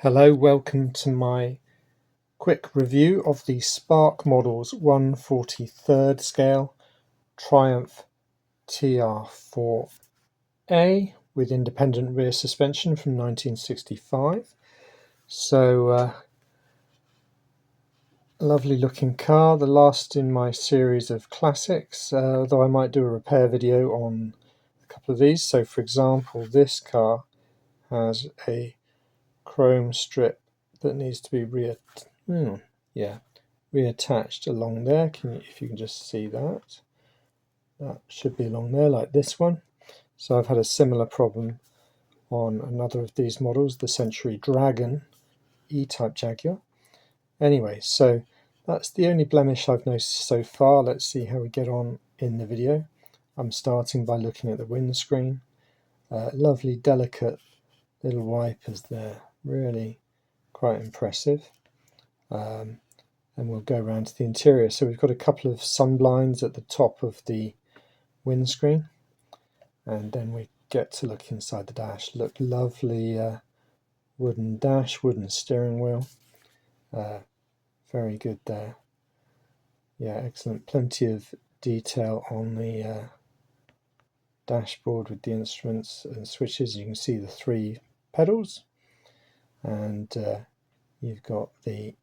Hello, welcome to my quick review of the Spark Models 1/43 scale Triumph TR4A with independent rear suspension from 1965. So, lovely looking car, the last in my series of classics, although I might do a repair video on a couple of these. So for example, this car has a chrome strip that needs to be reattached along there. If you can just see that should be along there like this one. So I've had a similar problem on another of these models, the Century Dragon E-Type Jaguar. Anyway, so that's the only blemish I've noticed so far. Let's see how we get on in the video. I'm starting by looking at the windscreen. Lovely delicate little wipers there, really quite impressive. And we'll go around to the interior. So we've got a couple of sun blinds at the top of the windscreen, and then we get to look inside the dash. Look, lovely wooden dash, wooden steering wheel, very good there. Yeah, excellent. Plenty of detail on the dashboard with the instruments and switches. You can see the 3 pedals, and you've got the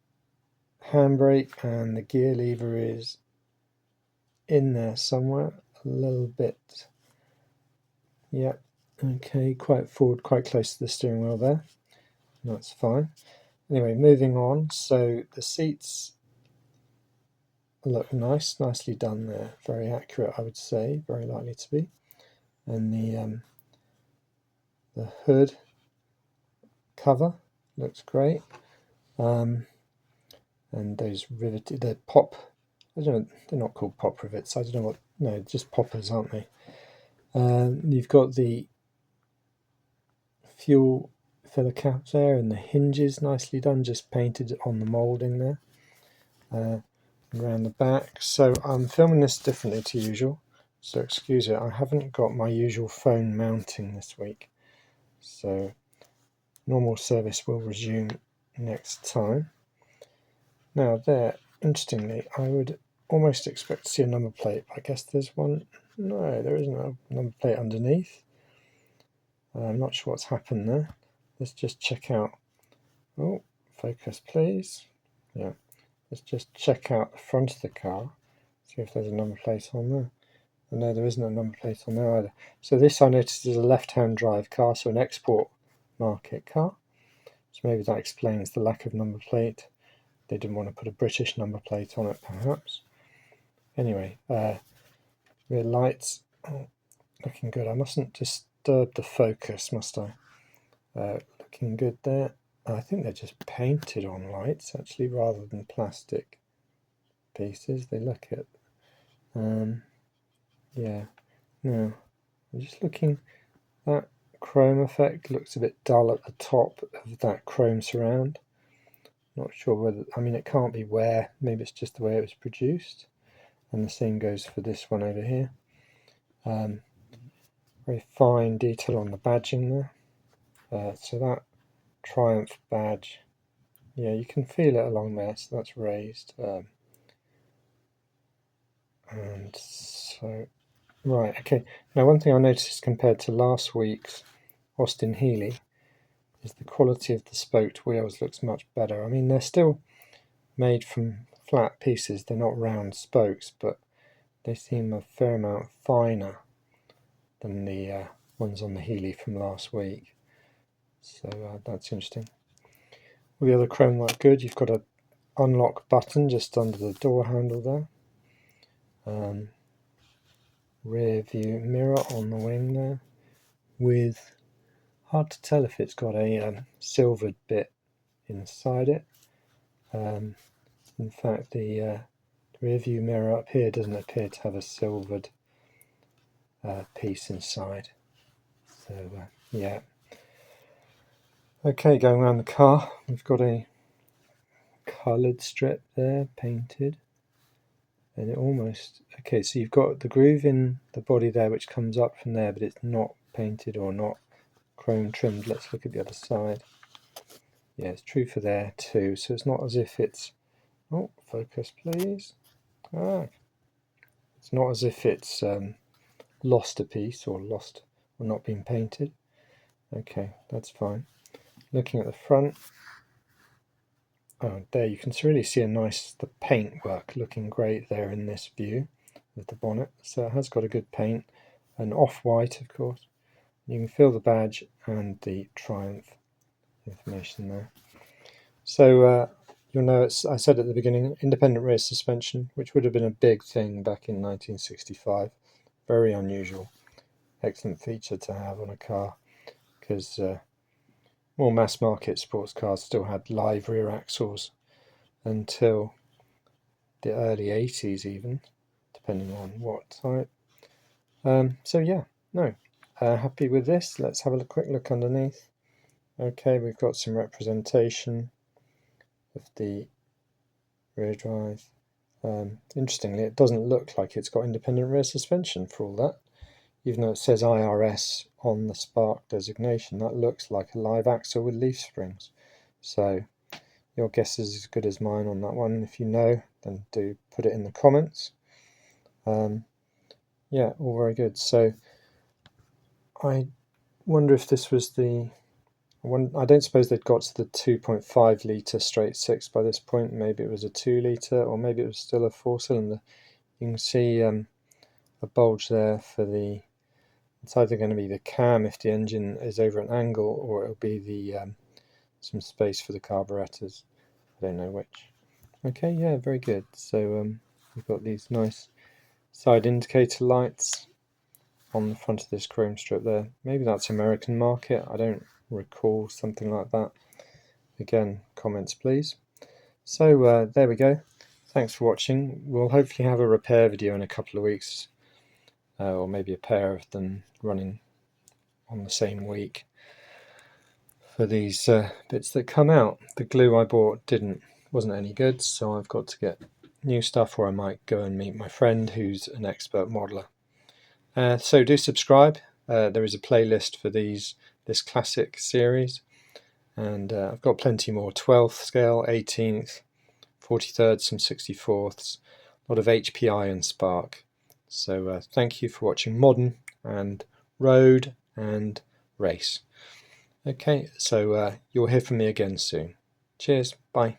handbrake, and the gear lever is in there somewhere, a little bit. Yep, okay, quite forward, quite close to the steering wheel there. That's fine. Anyway, moving on. So the seats look nice, nicely done there. Very accurate, I would say, very likely to be. And the hood cover looks great. And those riveted, they're pop, I don't know, they're not called pop rivets, I don't know what, no, just poppers, aren't they? You've got the fuel filler cap there, and the hinges nicely done, just painted on the moulding there. Around the back. So I'm filming this differently to usual, so excuse it, I haven't got my usual phone mounting this week, so normal service will resume next time. Now there, interestingly, I would almost expect to see a number plate, but I guess there's one. No, there isn't a number plate underneath. I'm not sure what's happened there. Let's just check out. Oh, focus please. Yeah, let's just check out the front of the car, see if there's a number plate on there. And no, there isn't a number plate on there either. So this, I noticed, is a left-hand drive car, so an export market car. So maybe that explains the lack of number plate. They didn't want to put a British number plate on it, perhaps. Anyway, rear lights, looking good. I mustn't disturb the focus, must I? Looking good there. I think they're just painted on lights, actually, rather than plastic pieces. They look it. Yeah. Now, I'm just looking. That chrome effect looks a bit dull at the top of that chrome surround. Not sure whether, I mean, it can't be wear. Maybe it's just the way it was produced. And the same goes for this one over here. Very fine detail on the badging there. So that Triumph badge, yeah, you can feel it along there, so that's raised. And so, right, okay. Now one thing I noticed compared to last week's Austin Healey is the quality of the spoked wheels looks much better. I mean, they're still made from flat pieces, they're not round spokes, but they seem a fair amount finer than the ones on the Healey from last week. So that's interesting. All the other chrome look good. You've got an unlock button just under the door handle there. Rear view mirror on the wing there, with, hard to tell if it's got a silvered bit inside it. In fact, the rear view mirror up here doesn't appear to have a silvered piece inside. So yeah. Okay, going around the car, we've got a coloured strip there, painted. And it almost, okay, so you've got the groove in the body there which comes up from there, but it's not painted or not chrome trimmed. Let's look at the other side. Yeah, it's true for there too. So it's not as if it's, oh, focus please. It's not as if it's lost a piece or not been painted. Okay, that's fine. Looking at the front, oh, there you can really see the paintwork looking great there in this view with the bonnet. So it has got a good paint, and off-white of course. You can feel the badge and the Triumph information there. So you'll know I said at the beginning, independent rear suspension, which would have been a big thing back in 1965. Very unusual. Excellent feature to have on a car, because more mass market sports cars still had live rear axles until the early 80s even, depending on what type. So yeah, no, happy with this. Let's have a quick look underneath. Okay, we've got some representation of the rear drive. Interestingly, it doesn't look like it's got independent rear suspension for all that. Even though it says IRS on the Spark designation, that looks like a live axle with leaf springs. So your guess is as good as mine on that one. If you know, then do put it in the comments. Yeah, all very good. So I wonder if this was I don't suppose they'd got to the 2.5 litre straight six by this point. Maybe it was a 2 litre, or maybe it was still a 4-cylinder. You can see a bulge there for the, it's either going to be the cam if the engine is over an angle, or it'll be the some space for the carburetors. I don't know which. Okay, yeah, very good. So we've got these nice side indicator lights on the front of this chrome strip there. Maybe that's American market, I don't recall something like that. Again, comments please. So there we go. Thanks for watching. We'll hopefully have a repair video in a couple of weeks, or maybe a pair of them running on the same week for these bits that come out. The glue I bought wasn't any good, so I've got to get new stuff, or I might go and meet my friend who's an expert modeler. So do subscribe. There is a playlist for this classic series, and I've got plenty more. 12th scale, 18th, 43rd, some 64ths, a lot of HPI and Spark. So thank you for watching Modern and Road and Race. Okay, so you'll hear from me again soon. Cheers, bye.